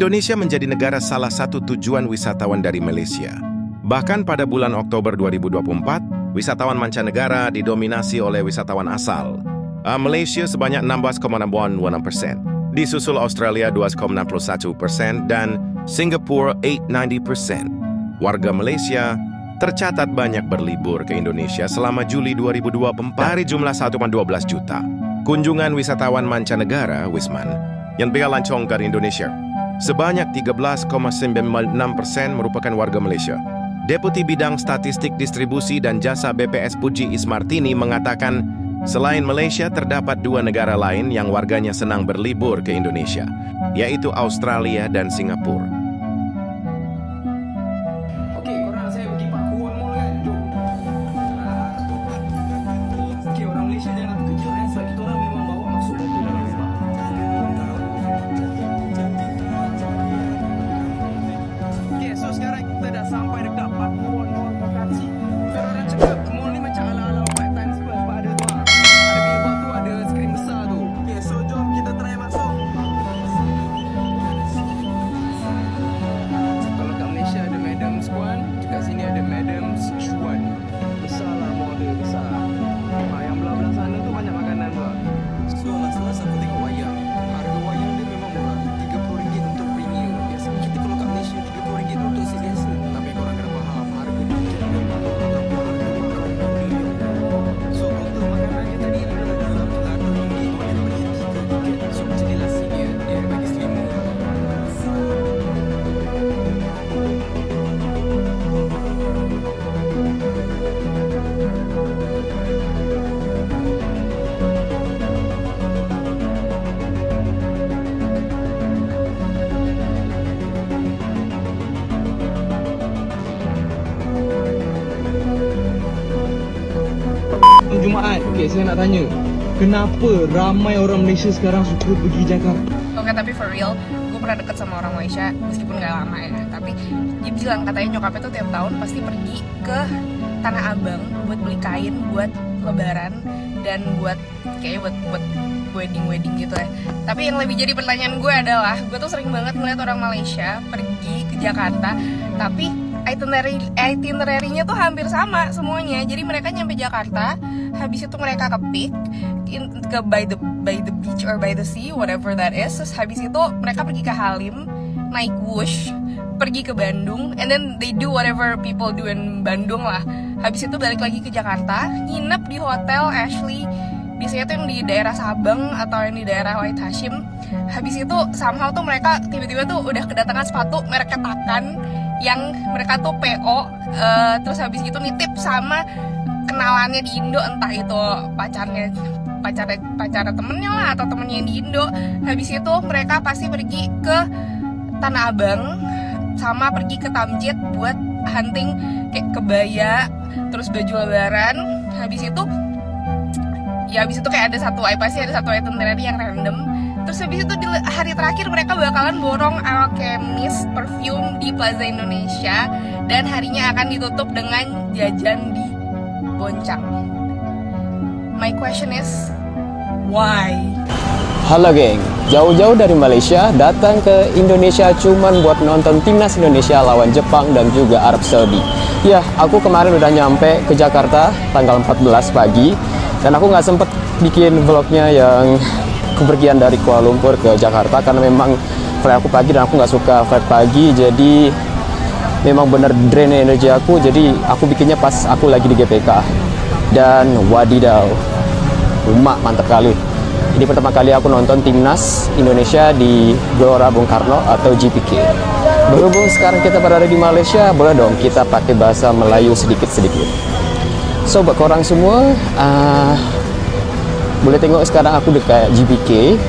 Indonesia menjadi negara salah satu tujuan wisatawan dari Malaysia. Bahkan pada bulan Oktober 2024, wisatawan mancanegara didominasi oleh wisatawan asal. Malaysia sebanyak 16,6%, disusul Australia 2,61% dan Singapura 8,90%. Warga Malaysia tercatat banyak berlibur ke Indonesia selama Juli 2024 dari jumlah 1,12 juta. Kunjungan wisatawan mancanegara, Wisman, yang berlangsung ke Indonesia, sebanyak 13,96% merupakan warga Malaysia. Deputi Bidang Statistik Distribusi dan Jasa BPS Puji Ismartini mengatakan, selain Malaysia terdapat dua negara lain yang warganya senang berlibur ke Indonesia, yaitu Australia dan Singapura. Okey, korang saya pergi Pak Kuon Mall kan? Jom. Okey, orang Malaysia jangan terkejut sebab kita orang memang bawa masuk botol dalam sebab. Okey, so sekarang kita dah sampai dekat Pak Kuon Mall Bekasi. So orang cakap mall ni macam ala-ala White Times Square sebab ada tu lah. Ada billboard tu, ada skrin besar tu. Okey, so jom kita try masuk. Kalau kat Malaysia ada Madam's Kwan, kat sini ada Madam's Chuan. Besar lah mall dia, besar. Yang belah-belah sana tu banyak makanan pula. So last aku tengok wayang. Harga wayang dia memang murah, RM30 untuk premier. Biasanya kita kalau kat Malaysia RM30 untuk si biasa. Tapi korang kena faham, harga tiket memang so untuk makanan dia tadi adalah RM30 boleh beli 3 tiket. So macam ni lah sini dia bagi streamer. Jumaat. Okey, saya nak tanya. Kenapa ramai orang Malaysia sekarang suka pergi Jakarta? Oke, tapi for real, gue pernah deket sama orang Malaysia, meskipun gak lama ya. Tapi dia bilang katanya nyokapnya tuh tiap tahun pasti pergi ke Tanah Abang buat beli kain, buat lebaran, dan buat kayaknya buat wedding gitu ya. Tapi yang lebih jadi pertanyaan gue adalah, gue tuh sering banget ngeliat orang Malaysia pergi ke Jakarta, tapi itinerary-nya tuh hampir sama semuanya. Jadi mereka nyampe Jakarta, habis itu mereka ke Peak, ke by the beach or by the sea, whatever that is. Terus habis itu mereka pergi ke Halim, naik Wush, pergi ke Bandung, and then they do whatever people do in Bandung lah. Habis itu balik lagi ke Jakarta, nginep di hotel Ashley, biasanya tuh yang di daerah Sabang atau yang di daerah White Hashim. Habis itu somehow tuh mereka tiba-tiba tuh udah kedatangan sepatu merek ketakan yang mereka tuh PO, terus habis itu nitip sama kenalannya di Indo, entah itu pacar temennya lah atau temennya yang di Indo. Habis itu mereka pasti pergi ke Tanah Abang sama pergi ke Tamjid buat hunting kayak kebaya, terus baju lebaran. Habis itu kayak ada satu itinerary yang random. Terus habis itu di hari terakhir mereka bakalan borong Alchemist perfume di Plaza Indonesia, dan harinya akan ditutup dengan jajan di Boncang. My question is, why? Halo geng, jauh-jauh dari Malaysia datang ke Indonesia cuman buat nonton timnas Indonesia lawan Jepang dan juga Arab Saudi. Ya, aku kemarin udah nyampe ke Jakarta tanggal 14 pagi, dan aku nggak sempet bikin vlognya yang kepergian dari Kuala Lumpur ke Jakarta karena memang flight aku pagi dan aku nggak suka flight pagi, jadi memang bener drain energi aku. Jadi aku bikinnya pas aku lagi di GPK, dan wadidaw, mantap kali. Ini pertama kali aku nonton timnas Indonesia di Gelora Bung Karno atau GPK. Berhubung sekarang kita berada di Malaysia, boleh dong kita pakai bahasa Melayu sedikit-sedikit. So buat korang semua, boleh tengok sekarang aku dekat GPK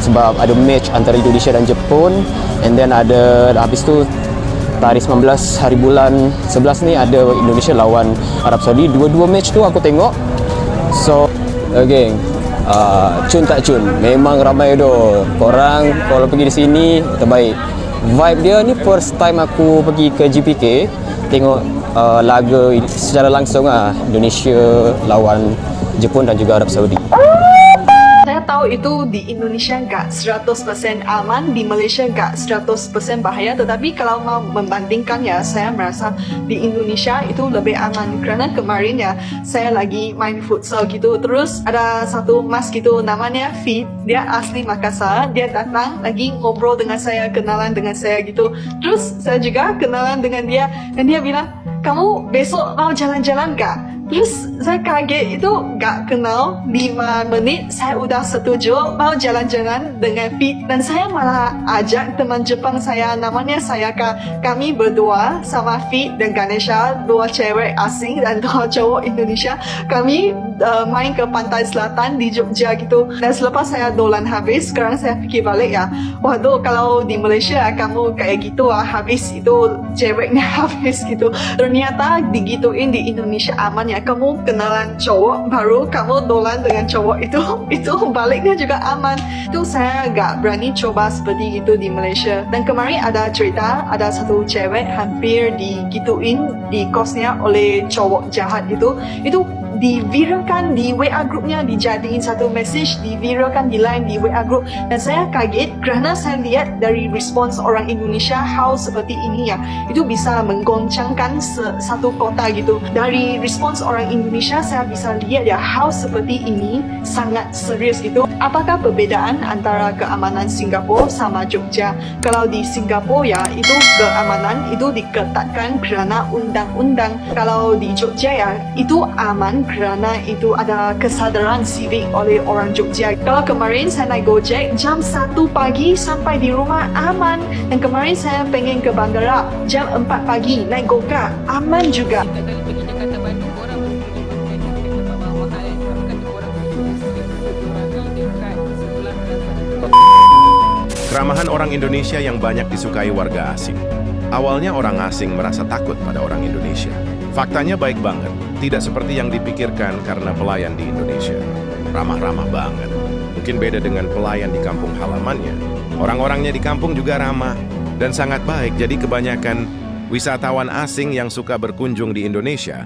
sebab ada match antara Indonesia dan Jepun, and then ada habis tu tarikh 19 hari bulan 11 ni ada Indonesia lawan Arab Saudi. Dua-dua match tu aku tengok. So geng, cun tak cun, memang ramai doh. Korang kalau pergi di sini terbaik. Vibe dia ni first time aku pergi ke GPK tengok laga secara langsung Indonesia lawan Jepun dan juga Arab Saudi. Saya tahu itu di Indonesia nggak 100% aman, di Malaysia nggak 100% bahaya, tetapi kalau mau membandingkan ya, saya merasa di Indonesia itu lebih aman. Karena kemarin ya, saya lagi main futsal gitu, terus ada satu mas gitu, namanya Fit, dia asli Makassar, dia datang lagi ngobrol dengan saya, kenalan dengan saya gitu. Terus saya juga kenalan dengan dia, dan dia bilang, kamu besok mau jalan-jalan gak? Terus saya kaget, itu gak kenal 5 menit saya udah setuju mau jalan-jalan dengan Fit, dan saya malah ajak teman Jepang saya, namanya Sayaka. Kami berdua sama Fit dan Ganesha, 2 cewek asing dan 2 cowok Indonesia, kami main ke pantai selatan di Jogja gitu. Dan selepas saya dolan habis, sekarang saya fikir balik ya, waduh kalau di Malaysia kamu kayak gitu habis itu ceweknya habis gitu. Ternyata digituin di Indonesia aman ya, kamu kenalan cowok baru kamu dolan dengan cowok itu baliknya juga aman. Itu saya gak berani coba seperti itu di Malaysia. Dan kemarin ada cerita, ada satu cewek hampir digituin di kosnya oleh cowok jahat itu diviralkan di WA grupnya, dijadiin satu message, diviralkan di line di WA group. Dan saya kaget karena saya lihat dari respons orang Indonesia hal seperti ini ya, itu bisa menggoncangkan satu kota gitu. Dari respons orang Indonesia saya bisa lihat ya, hal seperti ini sangat serius gitu. Apakah perbedaan antara keamanan Singapura sama Jogja? Kalau di Singapura ya, itu keamanan itu diketatkan kerana undang-undang. Kalau di Jogja ya, itu aman kerana itu ada kesadaran sivik oleh orang Jogja. Kalau kemarin saya naik Gojek jam 1 pagi sampai di rumah aman. Dan kemarin saya pengen ke bandara jam 4 pagi naik Go-Kart aman juga. Kita kali pergi Jakarta Bandung, orang pergi pakai tempat mahal kami kata orang pergi dekat sebelah Keramahan orang Indonesia yang banyak disukai warga asing. Awalnya orang asing merasa takut pada orang Indonesia. Faktanya baik banget, tidak seperti yang dipikirkan karena pelayan di Indonesia. Ramah-ramah banget. Mungkin beda dengan pelayan di kampung halamannya. Orang-orangnya di kampung juga ramah dan sangat baik, jadi kebanyakan wisatawan asing yang suka berkunjung di Indonesia